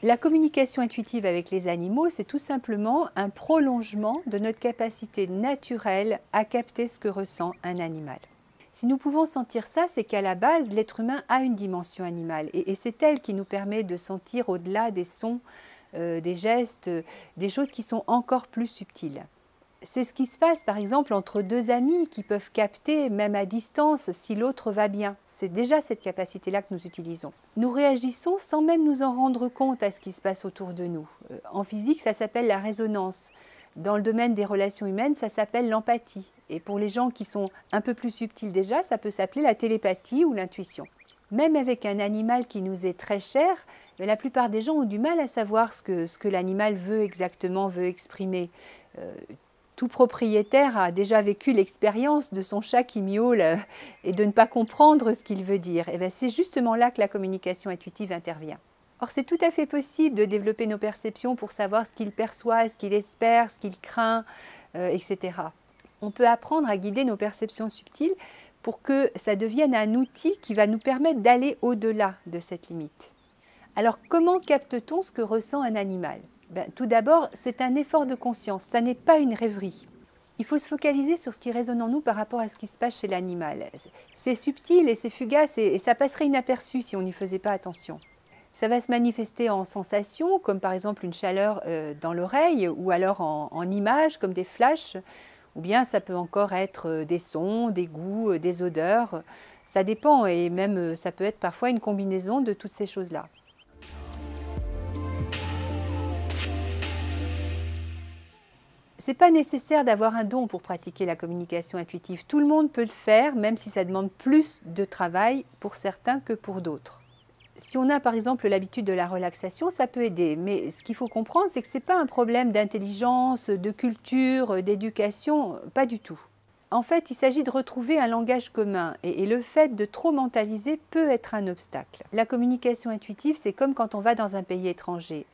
La communication intuitive avec les animaux, c'est tout simplement un prolongement de notre capacité naturelle à capter ce que ressent un animal. Si nous pouvons sentir ça, c'est qu'à la base, l'être humain a une dimension animale et c'est elle qui nous permet de sentir au-delà des sons, des gestes, des choses qui sont encore plus subtiles. C'est ce qui se passe par exemple entre deux amis qui peuvent capter, même à distance, si l'autre va bien. C'est déjà cette capacité-là que nous utilisons. Nous réagissons sans même nous en rendre compte à ce qui se passe autour de nous. En physique, ça s'appelle la résonance. Dans le domaine des relations humaines, ça s'appelle l'empathie. Et pour les gens qui sont un peu plus subtils déjà, ça peut s'appeler la télépathie ou l'intuition. Même avec un animal qui nous est très cher, la plupart des gens ont du mal à savoir ce que l'animal veut exactement, veut exprimer. Tout propriétaire a déjà vécu l'expérience de son chat qui miaule et de ne pas comprendre ce qu'il veut dire. Et bien, c'est justement là que la communication intuitive intervient. Or, c'est tout à fait possible de développer nos perceptions pour savoir ce qu'il perçoit, ce qu'il espère, ce qu'il craint, etc. On peut apprendre à guider nos perceptions subtiles pour que ça devienne un outil qui va nous permettre d'aller au-delà de cette limite. Alors, comment capte-t-on ce que ressent un animal ? Tout d'abord, c'est un effort de conscience, ça n'est pas une rêverie. Il faut se focaliser sur ce qui résonne en nous par rapport à ce qui se passe chez l'animal. C'est subtil et c'est fugace et ça passerait inaperçu si on n'y faisait pas attention. Ça va se manifester en sensations, comme par exemple une chaleur dans l'oreille, ou alors en images, comme des flashs, ou bien ça peut encore être des sons, des goûts, des odeurs. Ça dépend et même ça peut être parfois une combinaison de toutes ces choses-là. Ce n'est pas nécessaire d'avoir un don pour pratiquer la communication intuitive. Tout le monde peut le faire, même si ça demande plus de travail pour certains que pour d'autres. Si on a par exemple l'habitude de la relaxation, ça peut aider. Mais ce qu'il faut comprendre, c'est que ce n'est pas un problème d'intelligence, de culture, d'éducation, pas du tout. En fait, il s'agit de retrouver un langage commun et le fait de trop mentaliser peut être un obstacle. La communication intuitive, c'est comme quand on va dans un pays étranger.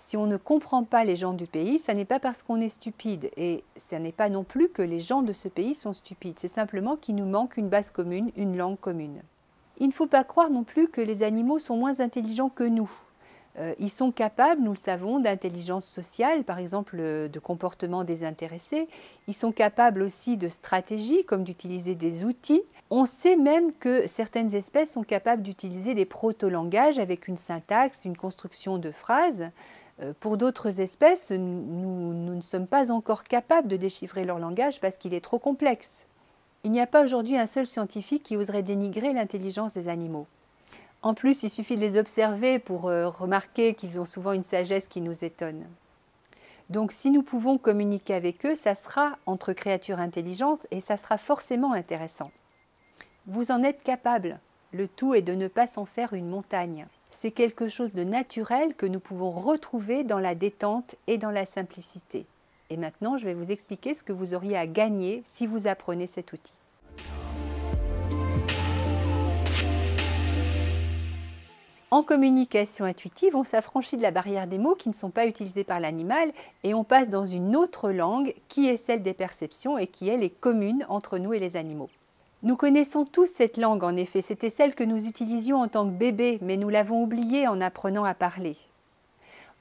Si on ne comprend pas les gens du pays, ça n'est pas parce qu'on est stupide et ce n'est pas non plus que les gens de ce pays sont stupides, c'est simplement qu'il nous manque une base commune, une langue commune. Il ne faut pas croire non plus que les animaux sont moins intelligents que nous. Ils sont capables, nous le savons, d'intelligence sociale, par exemple de comportement désintéressé. Ils sont capables aussi de stratégie, comme d'utiliser des outils. On sait même que certaines espèces sont capables d'utiliser des proto-langages avec une syntaxe, une construction de phrases. Pour d'autres espèces, nous ne sommes pas encore capables de déchiffrer leur langage parce qu'il est trop complexe. Il n'y a pas aujourd'hui un seul scientifique qui oserait dénigrer l'intelligence des animaux. En plus, il suffit de les observer pour remarquer qu'ils ont souvent une sagesse qui nous étonne. Donc si nous pouvons communiquer avec eux, ça sera entre créatures intelligentes et ça sera forcément intéressant. Vous en êtes capable. Le tout est de ne pas s'en faire une montagne. C'est quelque chose de naturel que nous pouvons retrouver dans la détente et dans la simplicité. Et maintenant, je vais vous expliquer ce que vous auriez à gagner si vous apprenez cet outil. En communication intuitive, on s'affranchit de la barrière des mots qui ne sont pas utilisés par l'animal et on passe dans une autre langue qui est celle des perceptions et qui, elle, est commune entre nous et les animaux. Nous connaissons tous cette langue en effet, c'était celle que nous utilisions en tant que bébé, mais nous l'avons oubliée en apprenant à parler.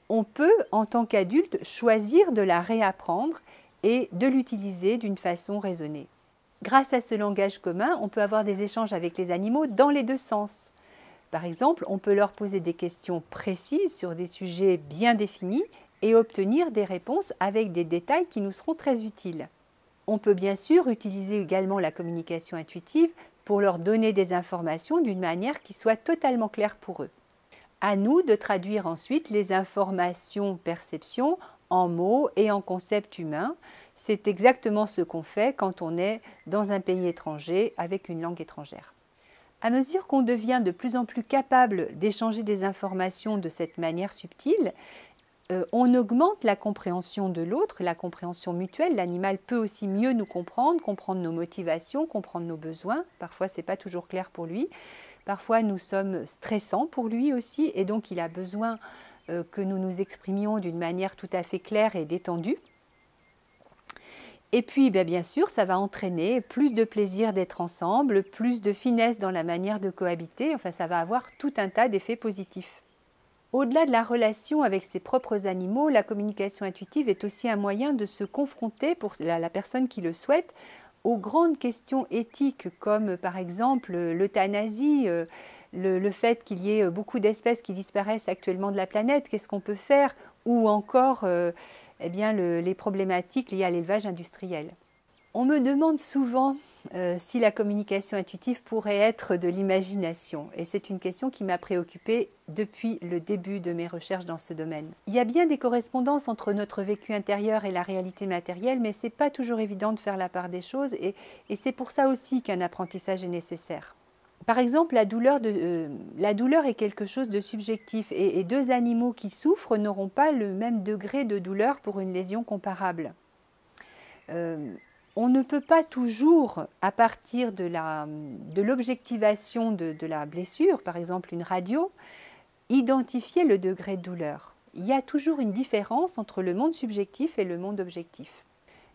On peut, en tant qu'adulte, choisir de la réapprendre et de l'utiliser d'une façon raisonnée. Grâce à ce langage commun, on peut avoir des échanges avec les animaux dans les deux sens. Par exemple, on peut leur poser des questions précises sur des sujets bien définis et obtenir des réponses avec des détails qui nous seront très utiles. On peut bien sûr utiliser également la communication intuitive pour leur donner des informations d'une manière qui soit totalement claire pour eux. À nous de traduire ensuite les informations perceptions en mots et en concepts humains. C'est exactement ce qu'on fait quand on est dans un pays étranger avec une langue étrangère. À mesure qu'on devient de plus en plus capable d'échanger des informations de cette manière subtile, on augmente la compréhension de l'autre, la compréhension mutuelle. L'animal peut aussi mieux nous comprendre, comprendre nos motivations, comprendre nos besoins. Parfois, ce n'est pas toujours clair pour lui. Parfois, nous sommes stressants pour lui aussi et donc il a besoin que nous nous exprimions d'une manière tout à fait claire et détendue. Et puis, bien sûr, ça va entraîner plus de plaisir d'être ensemble, plus de finesse dans la manière de cohabiter. Enfin, ça va avoir tout un tas d'effets positifs. Au-delà de la relation avec ses propres animaux, la communication intuitive est aussi un moyen de se confronter, pour la personne qui le souhaite, aux grandes questions éthiques comme par exemple l'euthanasie, le fait qu'il y ait beaucoup d'espèces qui disparaissent actuellement de la planète, qu'est-ce qu'on peut faire, ou encore eh bien, les problématiques liées à l'élevage industriel. On me demande souvent si la communication intuitive pourrait être de l'imagination, et c'est une question qui m'a préoccupée depuis le début de mes recherches dans ce domaine. Il y a bien des correspondances entre notre vécu intérieur et la réalité matérielle, mais ce n'est pas toujours évident de faire la part des choses, et c'est pour ça aussi qu'un apprentissage est nécessaire. Par exemple, la douleur est quelque chose de subjectif, et deux animaux qui souffrent n'auront pas le même degré de douleur pour une lésion comparable. On ne peut pas toujours, à partir de l'objectivation de la blessure, par exemple une radio, identifier le degré de douleur. Il y a toujours une différence entre le monde subjectif et le monde objectif.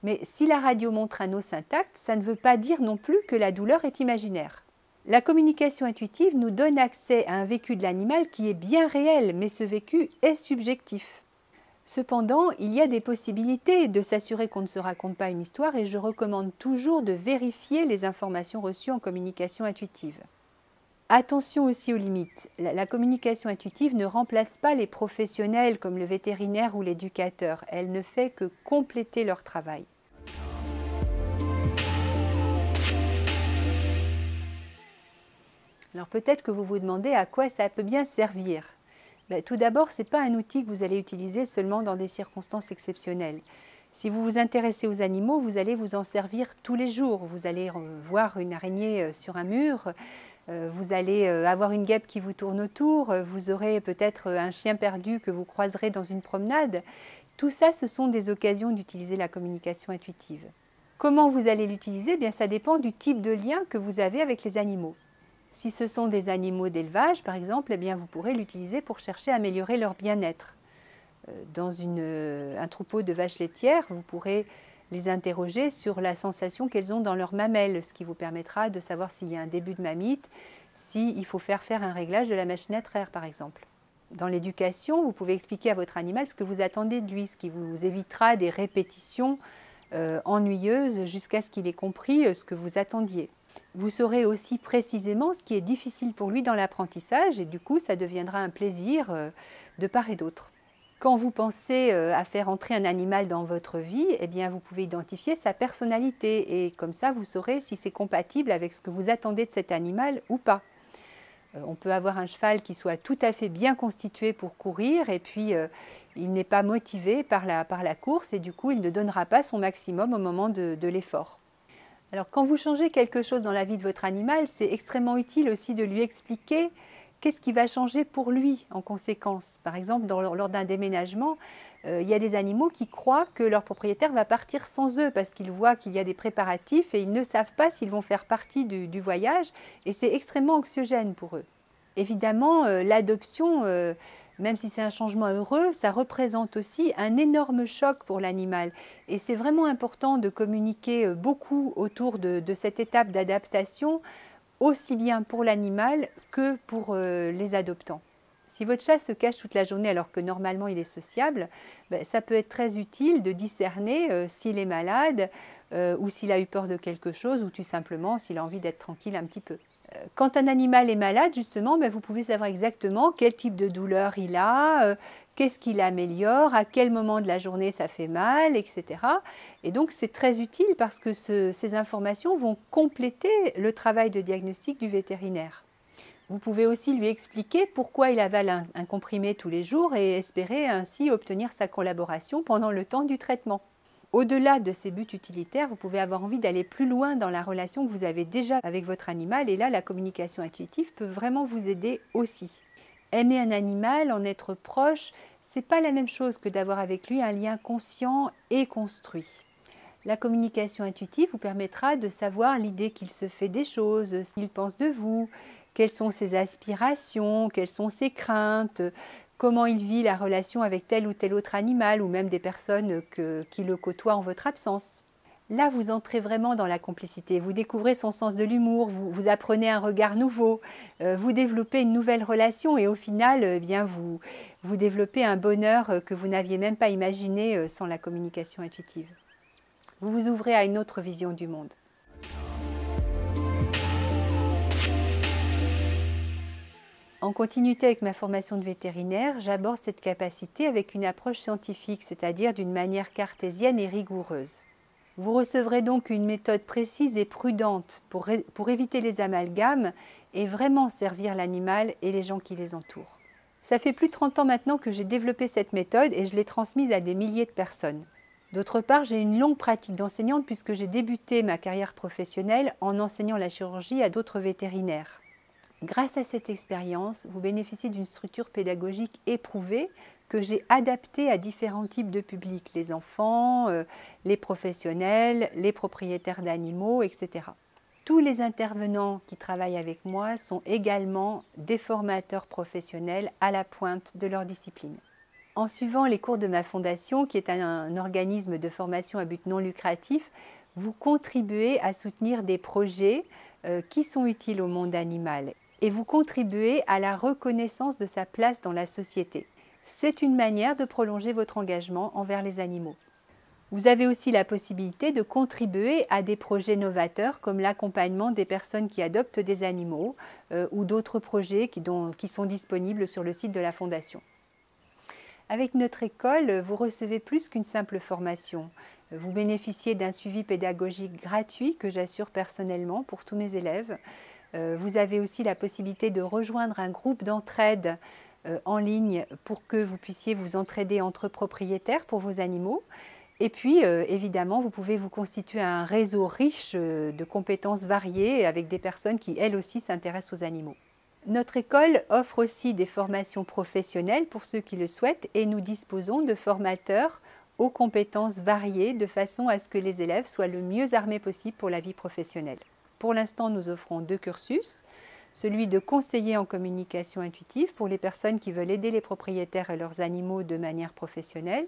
Mais si la radio montre un os intact, ça ne veut pas dire non plus que la douleur est imaginaire. La communication intuitive nous donne accès à un vécu de l'animal qui est bien réel, mais ce vécu est subjectif. Cependant, il y a des possibilités de s'assurer qu'on ne se raconte pas une histoire, et je recommande toujours de vérifier les informations reçues en communication intuitive. Attention aussi aux limites. La communication intuitive ne remplace pas les professionnels comme le vétérinaire ou l'éducateur. Elle ne fait que compléter leur travail. Alors peut-être que vous vous demandez à quoi ça peut bien servir. Tout d'abord, ce n'est pas un outil que vous allez utiliser seulement dans des circonstances exceptionnelles. Si vous vous intéressez aux animaux, vous allez vous en servir tous les jours. Vous allez voir une araignée sur un mur, vous allez avoir une guêpe qui vous tourne autour, vous aurez peut-être un chien perdu que vous croiserez dans une promenade. Tout ça, ce sont des occasions d'utiliser la communication intuitive. Comment vous allez l'utiliser? Bien, ça dépend du type de lien que vous avez avec les animaux. Si ce sont des animaux d'élevage, par exemple, eh bien, vous pourrez l'utiliser pour chercher à améliorer leur bien-être. Dans un troupeau de vaches laitières, vous pourrez les interroger sur la sensation qu'elles ont dans leurs mamelles, ce qui vous permettra de savoir s'il y a un début de mamite, s'il faut faire un réglage de la machine à traire, par exemple. Dans l'éducation, vous pouvez expliquer à votre animal ce que vous attendez de lui, ce qui vous évitera des répétitions ennuyeuses jusqu'à ce qu'il ait compris ce que vous attendiez. Vous saurez aussi précisément ce qui est difficile pour lui dans l'apprentissage, et du coup, ça deviendra un plaisir de part et d'autre. Quand vous pensez à faire entrer un animal dans votre vie, eh bien, vous pouvez identifier sa personnalité, et comme ça, vous saurez si c'est compatible avec ce que vous attendez de cet animal ou pas. On peut avoir un cheval qui soit tout à fait bien constitué pour courir, et puis il n'est pas motivé par la course, et du coup, il ne donnera pas son maximum au moment de l'effort. Alors, quand vous changez quelque chose dans la vie de votre animal, c'est extrêmement utile aussi de lui expliquer qu'est-ce qui va changer pour lui en conséquence. Par exemple, lors d'un déménagement, il y a des animaux qui croient que leur propriétaire va partir sans eux parce qu'ils voient qu'il y a des préparatifs et ils ne savent pas s'ils vont faire partie du voyage, et c'est extrêmement anxiogène pour eux. Évidemment, l'adoption, même si c'est un changement heureux, ça représente aussi un énorme choc pour l'animal. Et c'est vraiment important de communiquer beaucoup autour de cette étape d'adaptation, aussi bien pour l'animal que pour les adoptants. Si votre chat se cache toute la journée alors que normalement il est sociable, ça peut être très utile de discerner s'il est malade ou s'il a eu peur de quelque chose, ou tout simplement s'il a envie d'être tranquille un petit peu. Quand un animal est malade, justement, vous pouvez savoir exactement quel type de douleur il a, qu'est-ce qu'il améliore, à quel moment de la journée ça fait mal, etc. Et donc c'est très utile parce que ces informations vont compléter le travail de diagnostic du vétérinaire. Vous pouvez aussi lui expliquer pourquoi il avale un comprimé tous les jours et espérer ainsi obtenir sa collaboration pendant le temps du traitement. Au-delà de ces buts utilitaires, vous pouvez avoir envie d'aller plus loin dans la relation que vous avez déjà avec votre animal, et là, la communication intuitive peut vraiment vous aider aussi. Aimer un animal, en être proche, ce n'est pas la même chose que d'avoir avec lui un lien conscient et construit. La communication intuitive vous permettra de savoir l'idée qu'il se fait des choses, ce qu'il pense de vous, quelles sont ses aspirations, quelles sont ses craintes, comment il vit la relation avec tel ou tel autre animal, ou même des personnes qui le côtoient en votre absence. Là, vous entrez vraiment dans la complicité, vous découvrez son sens de l'humour, vous apprenez un regard nouveau, vous développez une nouvelle relation et au final, bien, vous développez un bonheur que vous n'aviez même pas imaginé sans la communication intuitive. Vous vous ouvrez à une autre vision du monde. En continuité avec ma formation de vétérinaire, j'aborde cette capacité avec une approche scientifique, c'est-à-dire d'une manière cartésienne et rigoureuse. Vous recevrez donc une méthode précise et prudente pour éviter les amalgames et vraiment servir l'animal et les gens qui les entourent. Ça fait plus de 30 ans maintenant que j'ai développé cette méthode et je l'ai transmise à des milliers de personnes. D'autre part, j'ai une longue pratique d'enseignante puisque j'ai débuté ma carrière professionnelle en enseignant la chirurgie à d'autres vétérinaires. Grâce à cette expérience, vous bénéficiez d'une structure pédagogique éprouvée que j'ai adaptée à différents types de publics, les enfants, les professionnels, les propriétaires d'animaux, etc. Tous les intervenants qui travaillent avec moi sont également des formateurs professionnels à la pointe de leur discipline. En suivant les cours de ma fondation, qui est un organisme de formation à but non lucratif, vous contribuez à soutenir des projets qui sont utiles au monde animal et vous contribuez à la reconnaissance de sa place dans la société. C'est une manière de prolonger votre engagement envers les animaux. Vous avez aussi la possibilité de contribuer à des projets novateurs comme l'accompagnement des personnes qui adoptent des animaux ou d'autres projets qui sont disponibles sur le site de la Fondation. Avec notre école, vous recevez plus qu'une simple formation. Vous bénéficiez d'un suivi pédagogique gratuit que j'assure personnellement pour tous mes élèves. Vous avez aussi la possibilité de rejoindre un groupe d'entraide en ligne pour que vous puissiez vous entraider entre propriétaires pour vos animaux. Et puis, évidemment, vous pouvez vous constituer un réseau riche de compétences variées avec des personnes qui, elles aussi, s'intéressent aux animaux. Notre école offre aussi des formations professionnelles pour ceux qui le souhaitent et nous disposons de formateurs aux compétences variées de façon à ce que les élèves soient le mieux armés possible pour la vie professionnelle. Pour l'instant, nous offrons 2 cursus, celui de conseiller en communication intuitive pour les personnes qui veulent aider les propriétaires et leurs animaux de manière professionnelle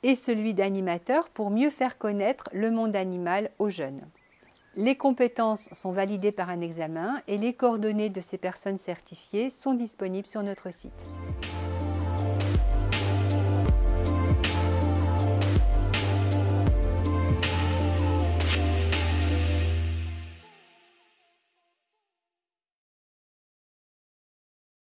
et celui d'animateur pour mieux faire connaître le monde animal aux jeunes. Les compétences sont validées par un examen et les coordonnées de ces personnes certifiées sont disponibles sur notre site.